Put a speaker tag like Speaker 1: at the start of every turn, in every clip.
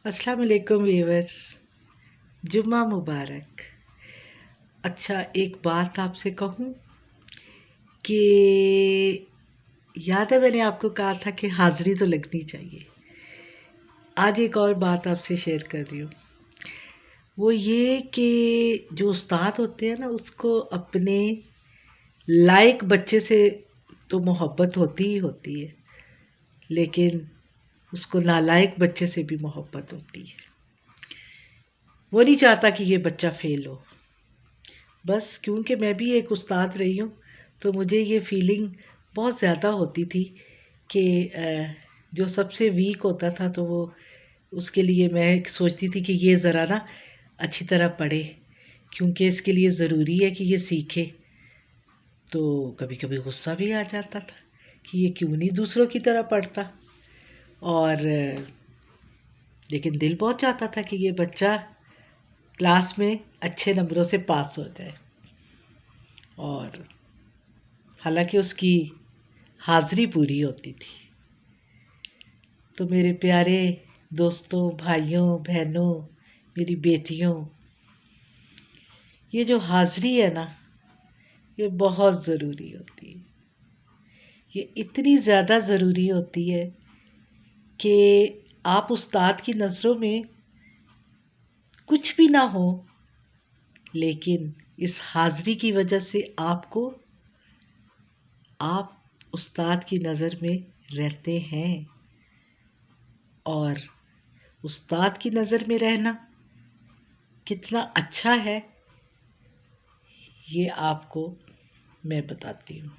Speaker 1: अस्सलाम वालेकुम व्यूअर्स, जुम्मा मुबारक। अच्छा, एक बात आपसे कहूँ कि याद है मैंने आपको कहा था कि हाज़िरी तो लगनी चाहिए। आज एक और बात आपसे शेयर कर रही हूँ। वो ये कि जो उस्ताद होते हैं ना, उसको अपने लायक बच्चे से तो मोहब्बत होती ही होती है, लेकिन उसको नालायक बच्चे से भी मोहब्बत होती है। वो नहीं चाहता कि ये बच्चा फ़ेल हो। बस क्योंकि मैं भी एक उस्ताद रही हूँ, तो मुझे ये फ़ीलिंग बहुत ज़्यादा होती थी कि जो सबसे वीक होता था तो वो उसके लिए मैं सोचती थी कि ये ज़रा ना अच्छी तरह पढ़े, क्योंकि इसके लिए ज़रूरी है कि ये सीखे। तो कभी कभी गुस्सा भी आ जाता था कि ये क्यों नहीं दूसरों की तरह पढ़ता, और लेकिन दिल बहुत चाहता था कि ये बच्चा क्लास में अच्छे नंबरों से पास हो जाए। और हालांकि उसकी हाज़िरी पूरी होती थी। तो मेरे प्यारे दोस्तों, भाइयों, बहनों, मेरी बेटियों, ये जो हाज़िरी है ना, ये बहुत ज़रूरी होती है। ये इतनी ज़्यादा ज़रूरी होती है कि आप उस्ताद की नज़रों में कुछ भी ना हो, लेकिन इस हाज़िरी की वजह से आप उस्ताद की नज़र में रहते हैं। और उस्ताद की नज़र में रहना कितना अच्छा है, ये आपको मैं बताती हूँ।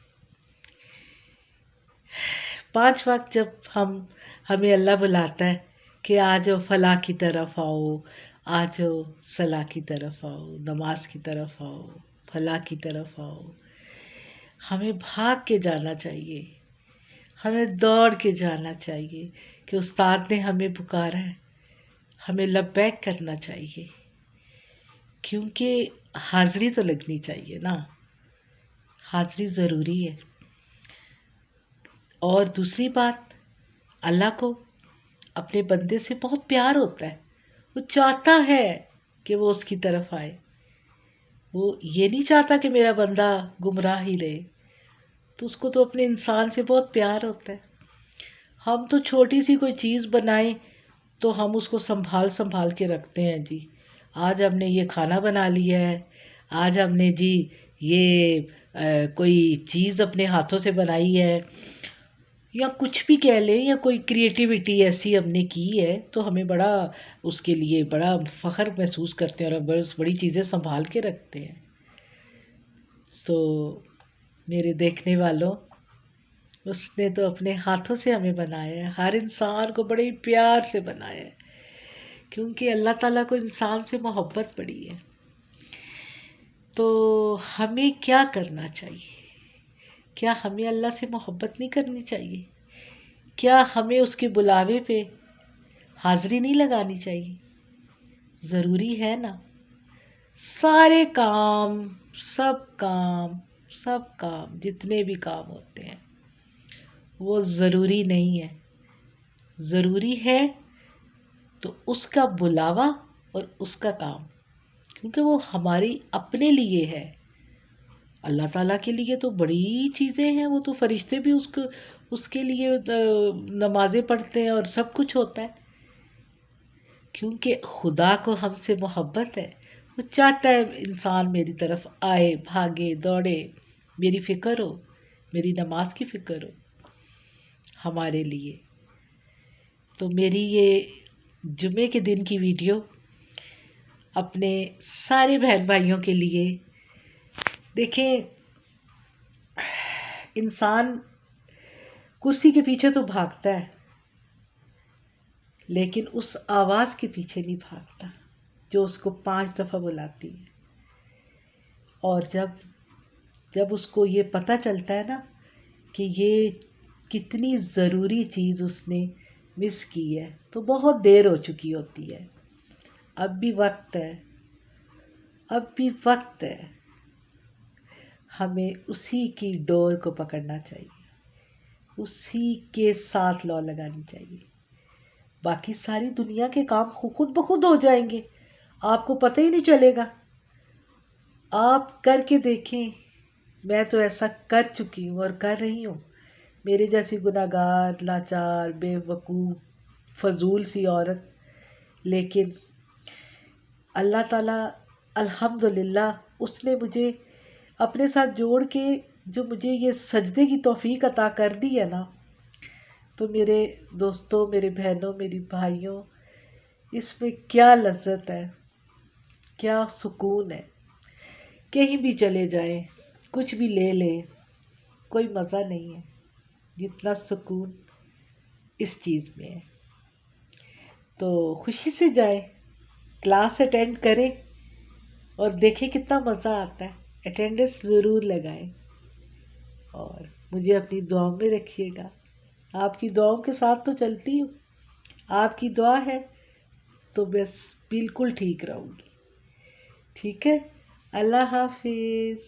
Speaker 1: 5 वक़्त जब हमें अल्लाह बुलाता है कि आ जाओ फलाह की तरफ आओ, आ जाओ सलाह की तरफ आओ, नमाज की तरफ आओ, फलाह की तरफ आओ, हमें भाग के जाना चाहिए, हमें दौड़ के जाना चाहिए कि उस्ताद ने हमें पुकारा है, हमें लब्बैक करना चाहिए, क्योंकि हाज़िरी तो लगनी चाहिए ना, हाज़िरी ज़रूरी है। और दूसरी बात, अल्लाह को अपने बंदे से बहुत प्यार होता है। वो चाहता है कि वो उसकी तरफ आए। वो ये नहीं चाहता कि मेरा बंदा गुमराह ही रहे। तो उसको तो अपने इंसान से बहुत प्यार होता है। हम तो छोटी सी कोई चीज़ बनाएं तो हम उसको संभाल संभाल के रखते हैं जी। आज हमने ये खाना बना लिया है, आज हमने जी ये कोई चीज़ अपने हाथों से बनाई है, या कुछ भी कह लें, या कोई क्रिएटिविटी ऐसी हमने की है, तो हमें बड़ा उसके लिए बड़ा फ़ख्र महसूस करते हैं और बड़ी चीज़ें संभाल के रखते हैं। तो मेरे देखने वालों, उसने तो अपने हाथों से हमें बनाया है, हर इंसान को बड़े प्यार से बनाया है, क्योंकि अल्लाह ताला को इंसान से मोहब्बत बड़ी है। तो हमें क्या करना चाहिए? क्या हमें अल्लाह से मोहब्बत नहीं करनी चाहिए? क्या हमें उसके बुलावे पे हाज़िरी नहीं लगानी चाहिए? ज़रूरी है ना। सारे काम, सब काम, सब काम, जितने भी काम होते हैं वो ज़रूरी नहीं है। ज़रूरी है तो उसका बुलावा और उसका काम, क्योंकि वो हमारी अपने लिए है। अल्लाह ताला के लिए तो बड़ी चीज़ें हैं, वो तो फरिश्ते भी उसके लिए नमाज़ें पढ़ते हैं और सब कुछ होता है, क्योंकि खुदा को हमसे मोहब्बत है। वो चाहता है इंसान मेरी तरफ आए, भागे, दौड़े, मेरी फ़िक्र हो, मेरी नमाज की फ़िक्र हो हमारे लिए। तो मेरी ये जुमे के दिन की वीडियो अपने सारे बहन भाइयों के लिए। देखें, इंसान कुर्सी के पीछे तो भागता है, लेकिन उस आवाज़ के पीछे नहीं भागता जो उसको 5 दफ़ा बुलाती है। और जब जब उसको ये पता चलता है ना कि ये कितनी ज़रूरी चीज़ उसने मिस की है, तो बहुत देर हो चुकी होती है। अब भी वक्त है, अब भी वक्त है। हमें उसी की डोर को पकड़ना चाहिए, उसी के साथ लौ लगानी चाहिए। باقی ساری دنیا کے کام خود بخود ہو جائیں گے، آپ کو پتہ ہی نہیں چلے گا۔ آپ کر کے دیکھیں، میں تو ایسا کر چکی ہوں اور کر رہی ہوں۔ میرے جیسی گناہگار، لاچار، بے وقوف، فضول سی عورت، لیکن اللہ تعالیٰ الحمدللہ اس نے مجھے اپنے ساتھ جوڑ کے جو مجھے یہ سجدے کی توفیق عطا کر دی ہے نا، تو میرے دوستوں، میرے بہنوں، میری بھائیوں، اس میں کیا لذت ہے، کیا سکون ہے۔ کہیں بھی چلے جائیں، کچھ بھی لے لیں، کوئی مزہ نہیں ہے جتنا سکون اس چیز میں ہے۔ تو خوشی سے جائیں، کلاس اٹینڈ کریں اور دیکھیں کتنا مزہ آتا ہے۔ اٹینڈنس ضرور لگائیں اور مجھے اپنی دعاؤں میں رکھیے گا۔ آپ کی دعاؤں کے ساتھ تو چلتی ہوں، آپ کی دعا ہے تو بس بالکل ٹھیک رہوں گی۔ ٹھیک ہے، اللہ حافظ۔